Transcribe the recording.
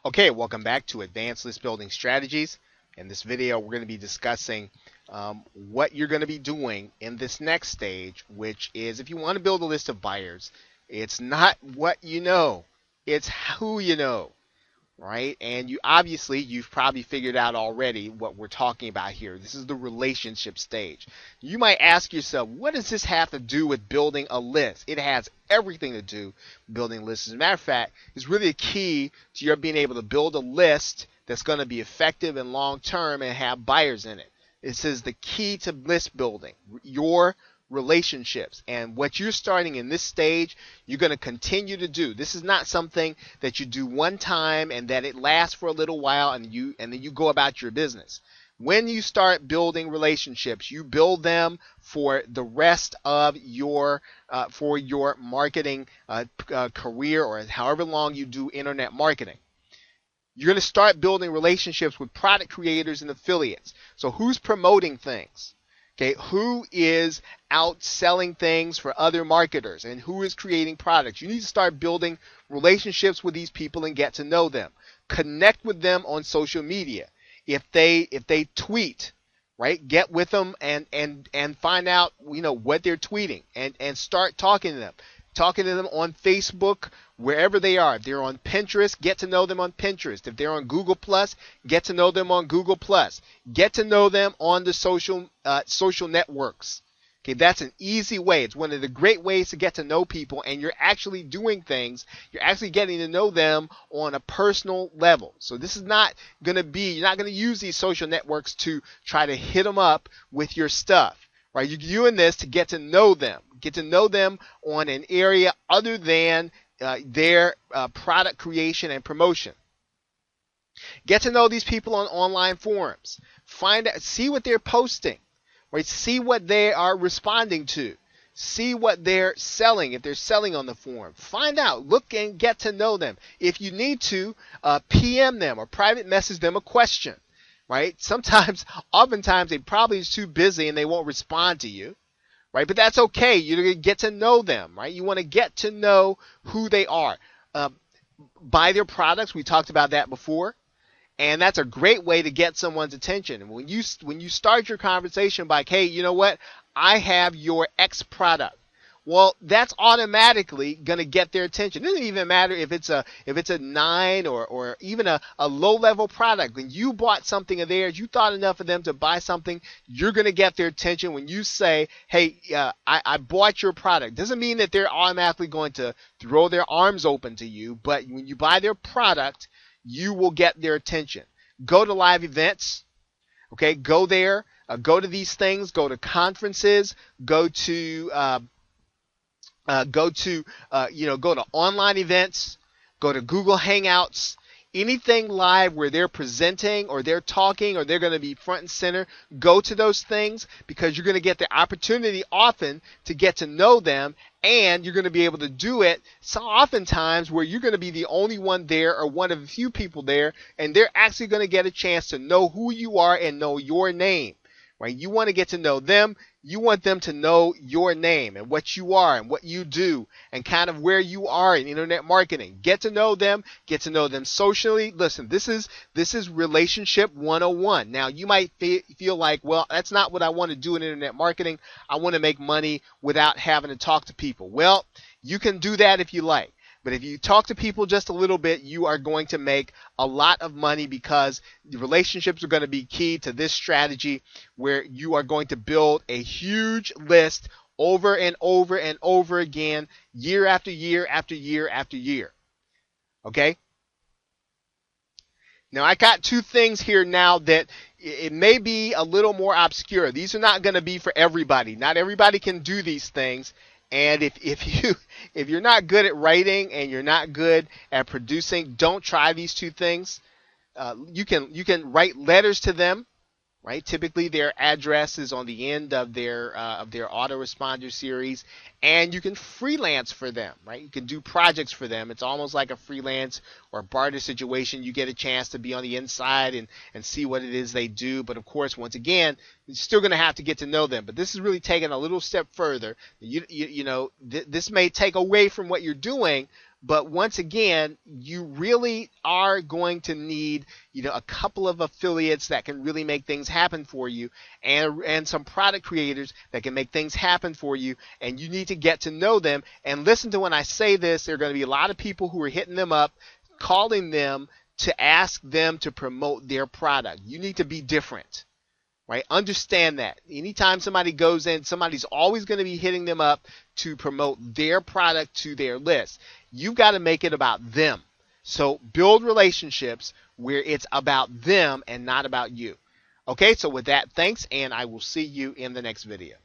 Okay, welcome back to Advanced List Building Strategies. In this video, we're going to be discussing what you're going to be doing in this next stage, which is if you want to build a list of buyers, it's not what you know, it's who you know, right? And you've probably figured out already what we're talking about here. This is the relationship stage. You might ask yourself, what does this have to do with building a list? It has everything to do with building lists. As a matter of fact, it's really a key to your being able to build a list that's going to be effective and long term and have buyers in it. This is the key to list building, your relationships. And what you're starting in this stage, you're going to continue to do. This is not something that you do one time and that it lasts for a little while and then you go about your business. When you start building relationships, you build them for the rest of your marketing career, or however long you do internet marketing. You're going to start building relationships with product creators and affiliates. So who's promoting things? Okay, who is out selling things for other marketers and who is creating products? You need to start building relationships with these people and get to know them. Connect with them on social media. If they tweet, right, get with them and find out, what they're tweeting and start talking to them. Talking to them on Facebook, wherever they are. If they're on Pinterest, get to know them on Pinterest. If they're on Google Plus, get to know them on Google Plus. Get to know them on the social networks. Okay, that's an easy way. It's one of the great ways to get to know people, and you're actually doing things. You're actually getting to know them on a personal level. So this is not going to be, you're not going to use these social networks to try to hit them up with your stuff. Right, you're doing this to get to know them on an area other than their product creation and promotion. Get to know these people on online forums. Find out, see what they're posting, right? See what they are responding to. See what they're selling, if they're selling on the forum. Find out, look and get to know them. If you need to, PM them or private message them a question. Right? Oftentimes they probably is too busy and they won't respond to you, right? But that's okay. You're going to get to know them, right? You want to get to know who they are. Buy their products. We talked about that before. And that's a great way to get someone's attention. And when you start your conversation by, hey, you know what? I have your X product. Well, that's automatically going to get their attention. It doesn't even matter if it's a 9 or even a low-level product. When you bought something of theirs, you thought enough of them to buy something, you're going to get their attention when you say, hey, I bought your product. Doesn't mean that they're automatically going to throw their arms open to you, but when you buy their product, you will get their attention. Go to live events. Okay, go there. Go to these things. Go to conferences. Go to online events, go to Google Hangouts, anything live where they're presenting or they're talking or they're going to be front and center. Go to those things because you're going to get the opportunity often to get to know them, and you're going to be able to do it so oftentimes where you're going to be the only one there or one of a few people there, and they're actually going to get a chance to know who you are and know your name. Right? You want to get to know them. You want them to know your name and what you are and what you do and kind of where you are in internet marketing. Get to know them socially. Listen, this is relationship 101. Now, you might feel like, well, that's not what I want to do in internet marketing. I want to make money without having to talk to people. Well, you can do that if you like. But if you talk to people just a little bit, you are going to make a lot of money because the relationships are going to be key to this strategy where you are going to build a huge list over and over and over again, year after year after year after year. Okay? Now, I got two things here now that it may be a little more obscure. These are not going to be for everybody. Not everybody can do these things. And if you're not good at writing and you're not good at producing, don't try these two things. You can write letters to them, right? Typically, their address is on the end of their autoresponder series, and you can freelance for them, right? You can do projects for them. It's almost like a freelance or barter situation. You get a chance to be on the inside and see what it is they do. But of course, once again, you're still going to have to get to know them. But this is really taking a little step further. This may take away from what you're doing, But once again, you really are going to need, a couple of affiliates that can really make things happen for you, and some product creators that can make things happen for you. And you need to get to know them and listen to when I say this. There are going to be a lot of people who are hitting them up, calling them to ask them to promote their product. You need to be different. Right? Understand that. Anytime somebody goes in, somebody's always going to be hitting them up to promote their product to their list. You've got to make it about them. So build relationships where it's about them and not about you. Okay, so with that, thanks, and I will see you in the next video.